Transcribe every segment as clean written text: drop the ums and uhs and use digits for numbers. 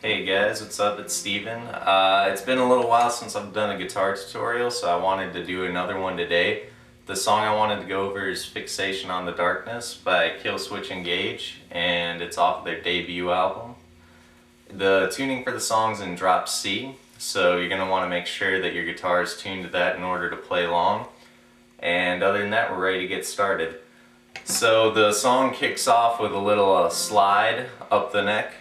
Hey guys, what's up? It's Steven. It's been a little while since I've done a guitar tutorial, so I wanted to do another one today. The song I wanted to go over is Fixation on the Darkness by Killswitch and it's off of their debut album. The tuning for the song's in drop C, so you're going to want to make sure that your guitar is tuned to that in order to play along. And other than that, we're ready to get started. So the song kicks off with a little slide up the neck.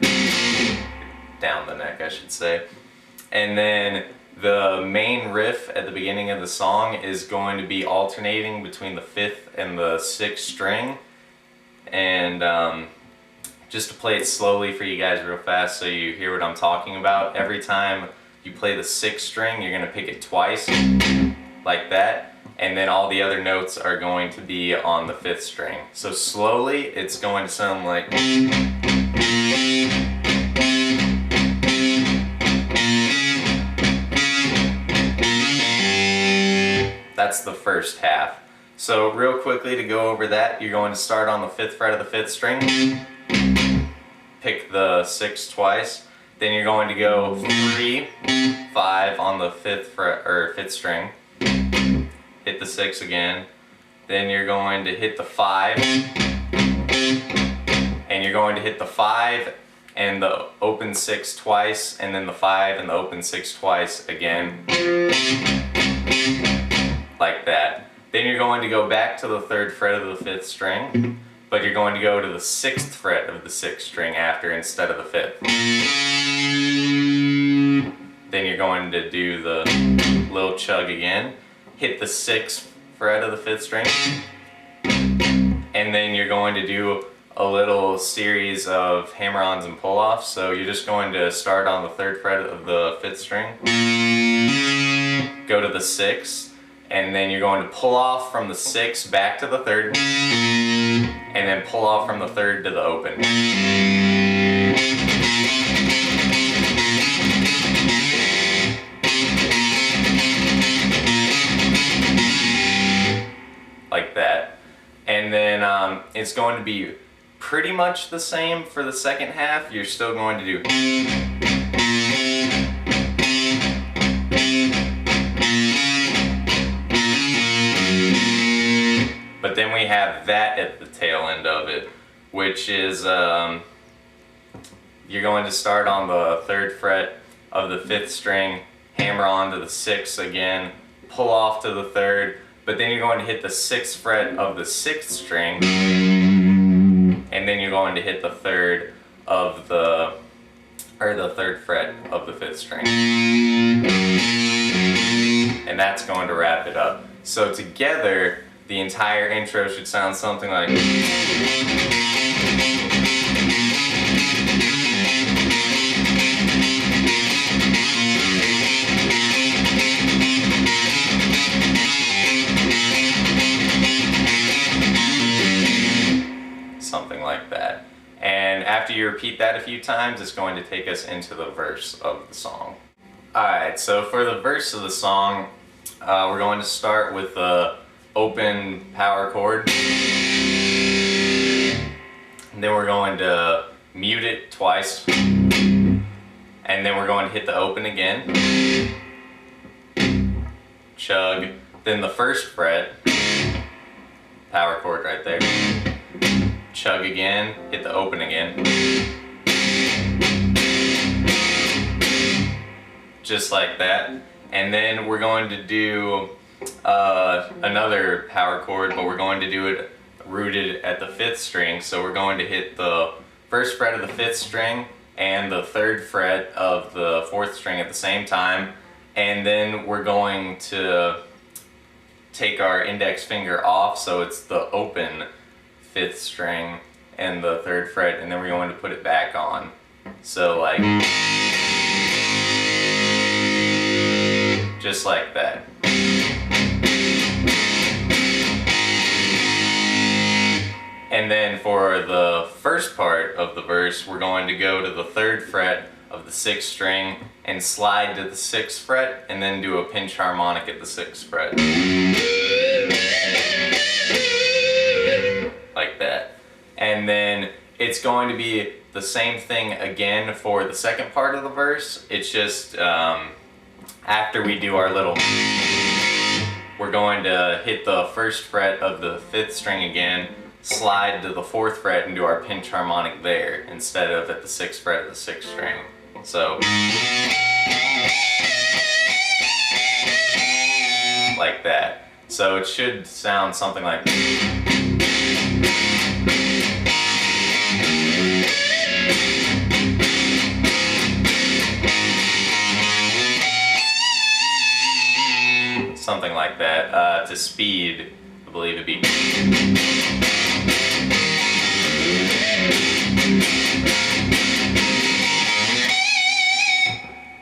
Down the neck, I should say. And then the main riff at the beginning of the song is going to be alternating between the 5th and the 6th string. And just to play it slowly for you guys real fast so you hear what I'm talking about, every time you play the 6th string, you're going to pick it twice, like that. And then all the other notes are going to be on the 5th string. So slowly, it's going to sound like... That's the first half. So real quickly to go over that, you're going to start on the 5th fret of the 5th string, pick the 6th twice, then you're going to go 3, 5 on the 5th fret or 5th string, hit the 6 again, then you're going to hit the 5, and you're going to hit the 5 and the open 6 twice, and then the 5 and the open 6 twice again. Like that. Then you're going to go back to the 3rd fret of the 5th string, but you're going to go to the 6th fret of the 6th string after instead of the 5th. Then you're going to do the little chug again, hit the 6th fret of the 5th string, and then you're going to do a little series of hammer-ons and pull-offs. So you're just going to start on the 3rd fret of the 5th string, go to the 6th, and then you're going to pull off from the 6th back to the 3rd, and then pull off from the 3rd to the open. Like that. And then it's going to be pretty much the same for the second half. You're still going to do... But then we have that at the tail end of it, which is you're going to start on the 3rd fret of the 5th string, hammer on to the 6th again, pull off to the 3rd, but then you're going to hit the 6th fret of the 6th string, and then you're going to hit the 3rd of the 3rd fret of the 5th string. And that's going to wrap it up. So together, the entire intro should sound something like... Something like that. And after you repeat that a few times, it's going to take us into the verse of the song. Alright, so for the verse of the song, we're going to start with the open power chord, and then we're going to mute it twice, and then we're going to hit the open again, chug, then the 1st fret, power chord right there, chug again, hit the open again, just like that. And then we're going to do another power chord, but we're going to do it rooted at the 5th string. So we're going to hit the 1st fret of the 5th string and the 3rd fret of the 4th string at the same time. And then we're going to take our index finger off, so it's the open 5th string and the 3rd fret, and then we're going to put it back on. So like... just like that. And then for the first part of the verse, we're going to go to the 3rd fret of the 6th string and slide to the 6th fret, and then do a pinch harmonic at the 6th fret. Like that. And then it's going to be the same thing again for the second part of the verse. It's just after we do our little, we're going to hit the 1st fret of the 5th string again, slide to the 4th fret and do our pinch harmonic there instead of at the 6th fret of the 6th string. So like that. So it should sound something like something like that. To speed, I believe it'd be.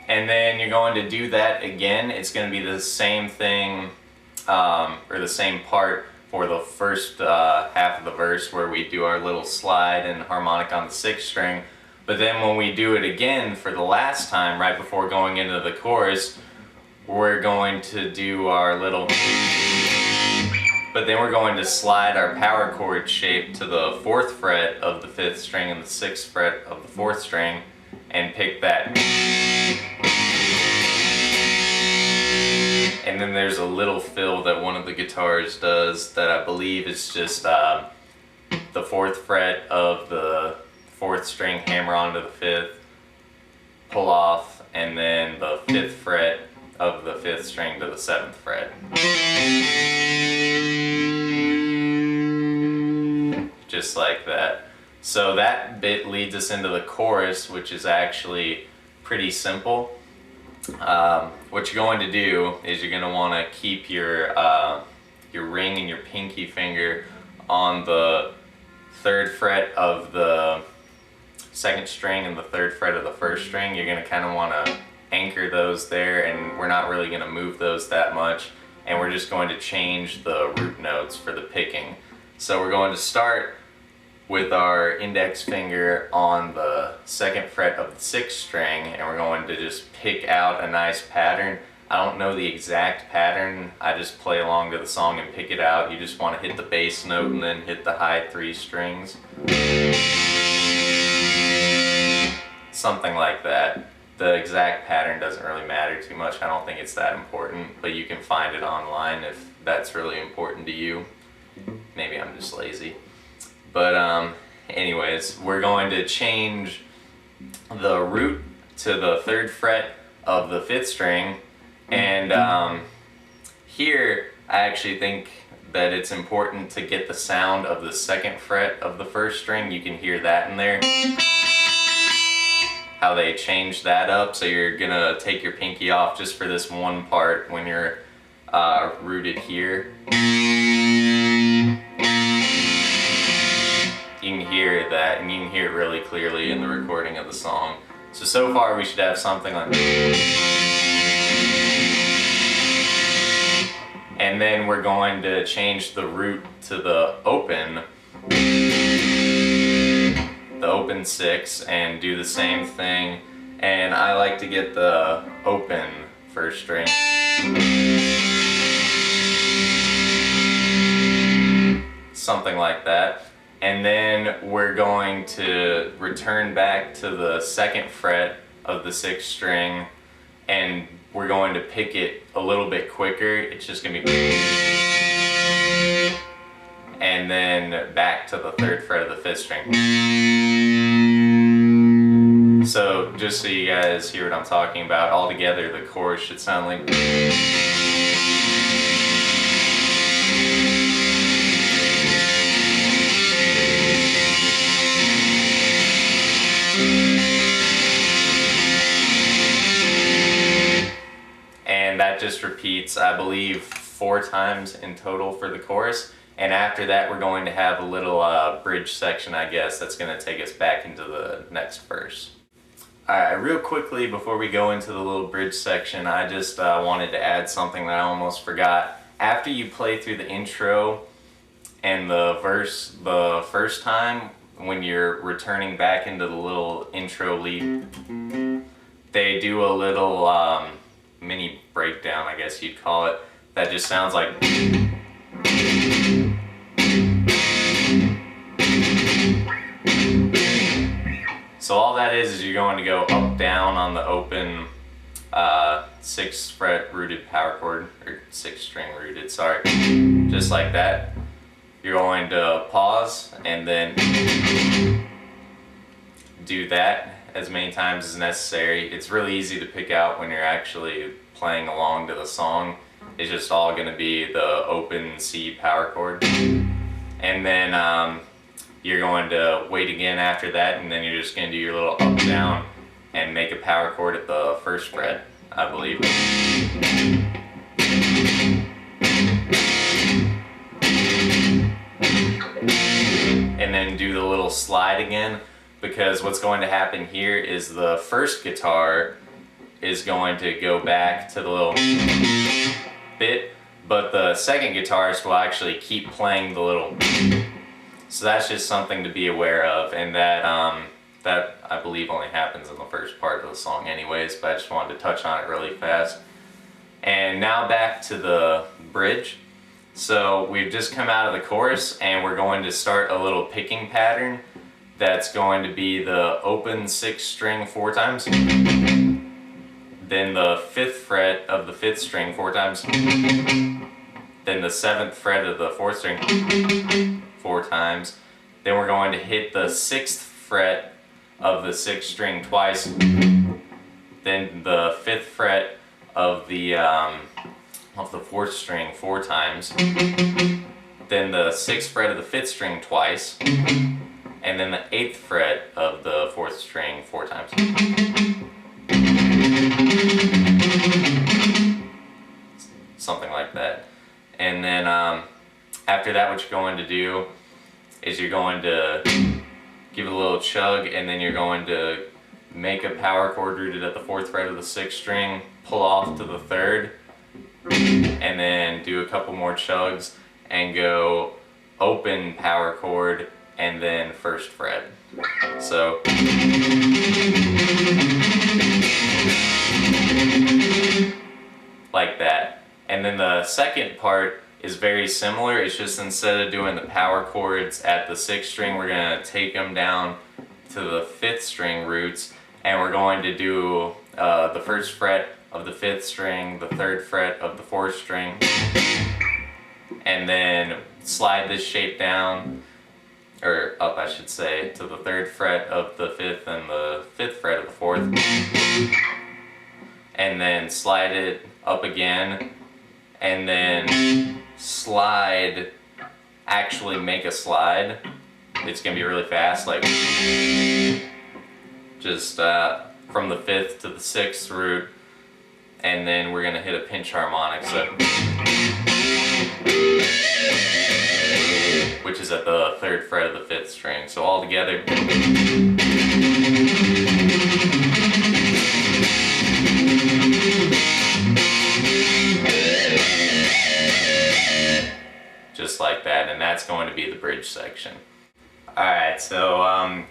And then you're going to do that again. It's going to be the same thing, or the same part for the first half of the verse where we do our little slide and harmonic on the 6th string. But then when we do it again for the last time, right before going into the chorus, we're going to do our little, but then we're going to slide our power chord shape to the 4th fret of the 5th string and the 6th fret of the 4th string and pick that. And then there's a little fill that one of the guitars does that I believe is just the 4th fret of the 4th string, hammer onto the 5th, pull off, and then the 5th fret of the 5th string to the 7th fret. Just like that. So that bit leads us into the chorus, which is actually pretty simple. What you're going to do is you're going to want to keep your ring and your pinky finger on the 3rd fret of the 2nd string and the 3rd fret of the 1st string. You're going to kind of want to anchor those there, and we're not really going to move those that much, and we're just going to change the root notes for the picking. So we're going to start with our index finger on the 2nd fret of the 6th string, and we're going to just pick out a nice pattern. I don't know the exact pattern, I just play along to the song and pick it out. You just want to hit the bass note and then hit the high 3 strings. Something like that. The exact pattern doesn't really matter too much. I don't think it's that important, but you can find it online if that's really important to you. Maybe I'm just lazy. But anyways, we're going to change the root to the 3rd fret of the 5th string, and here I actually think that it's important to get the sound of the 2nd fret of the 1st string. You can hear that in there, how they changed that up. So you're gonna take your pinky off just for this one part when you're rooted here. You can hear that, and you can hear it really clearly in the recording of the song. So far we should have something like, and then we're going to change the root to the open 6, and do the same thing. And I like to get the open 1st string. Something like that. And then we're going to return back to the 2nd fret of the 6th string, and we're going to pick it a little bit quicker. It's just going to be, and then back to the 3rd fret of the 5th string. So just so you guys hear what I'm talking about, all together the chorus should sound like. And that just repeats, I believe, 4 times in total for the chorus. And after that we're going to have a little bridge section, I guess, that's going to take us back into the next verse. Alright, real quickly before we go into the little bridge section, I just wanted to add something that I almost forgot. After you play through the intro and the verse the first time, when you're returning back into the little intro lead, they do a little mini breakdown, I guess you'd call it, that just sounds like. that is you're going to go up down on the open 6th fret rooted power chord, or 6th string rooted, sorry, just like that. You're going to pause and then do that as many times as necessary. It's really easy to pick out when you're actually playing along to the song. It's just all going to be the open C power chord. And then you're going to wait again after that, and then you're just going to do your little up down and make a power chord at the 1st fret, I believe. And then do the little slide again, because what's going to happen here is the first guitar is going to go back to the little bit, but the second guitarist will actually keep playing the little. So that's just something to be aware of, and that I believe only happens in the first part of the song anyways, but I just wanted to touch on it really fast. And now back to the bridge. So we've just come out of the chorus and we're going to start a little picking pattern that's going to be the open 6th string 4 times, then the 5th fret of the 5th string 4 times, then the 7th fret of the 4th string 4 times, then we're going to hit the 6th fret of the 6th string twice, then the 5th fret of the 4th string 4 times, then the 6th fret of the 5th string twice, and then the 8th fret of the 4th string 4 times. Something like that. And then after that, what you're going to do is you're going to give it a little chug, and then you're going to make a power chord rooted at the 4th fret of the 6th string, pull off to the 3rd, and then do a couple more chugs and go open power chord and then 1st fret. So like that. And then the second part is very similar. It's just instead of doing the power chords at the 6th string, we're going to take them down to the 5th string roots, and we're going to do the 1st fret of the 5th string, the 3rd fret of the 4th string, and then slide this shape down, or up I should say, to the 3rd fret of the 5th and the 5th fret of the 4th, and then slide it up again, and then slide, actually make a slide. It's going to be really fast, like just from the 5th to the 6th root, and then we're going to hit a pinch harmonic, so, which is at the 3rd fret of the 5th string. So all together. Just like that, and that's going to be the bridge section. Alright, so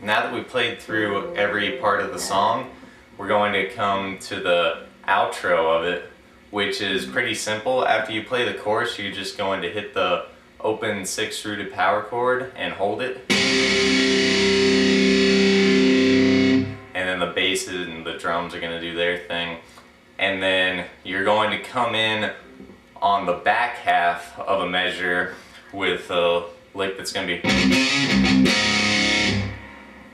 now that we played through every part of the song, we're going to come to the outro of it, which is pretty simple. After you play the chorus, you're just going to hit the open 6th rooted power chord and hold it. And then the bass and the drums are going to do their thing. And then you're going to come in on the back half of a measure with a lick that's going to be,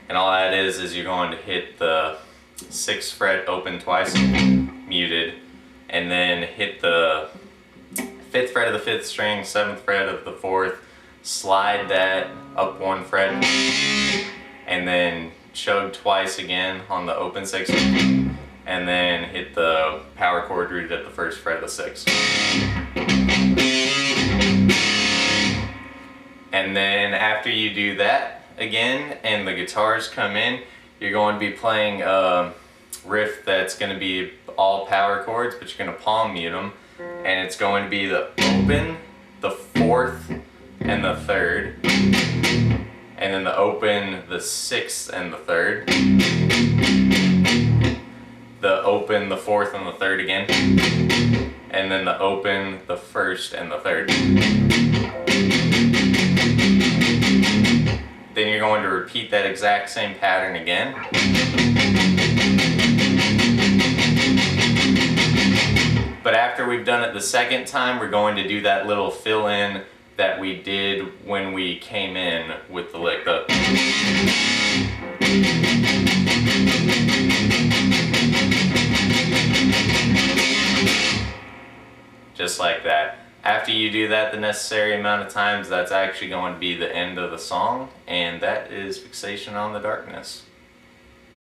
and all that is you're going to hit the 6th fret open twice, muted, and then hit the 5th fret of the 5th string, 7th fret of the 4th, slide that up 1 fret, and then chug twice again on the open 6th, and then hit the power chord rooted at the 1st fret of the 6th. And then after you do that again and the guitars come in, you're going to be playing a riff that's going to be all power chords, but you're going to palm mute them, and it's going to be the open, the 4th, and the 3rd, and then the open, the 6th, and the 3rd, the open, the 4th, and the 3rd again, and then the open, the 1st, and the 3rd. Then you're going to repeat that exact same pattern again. we've done it the second time, we're going to do that little fill in that we did when we came in with the lick. Just like that. After you do that the necessary amount of times, that's actually going to be the end of the song, and that is Fixation on the Darkness.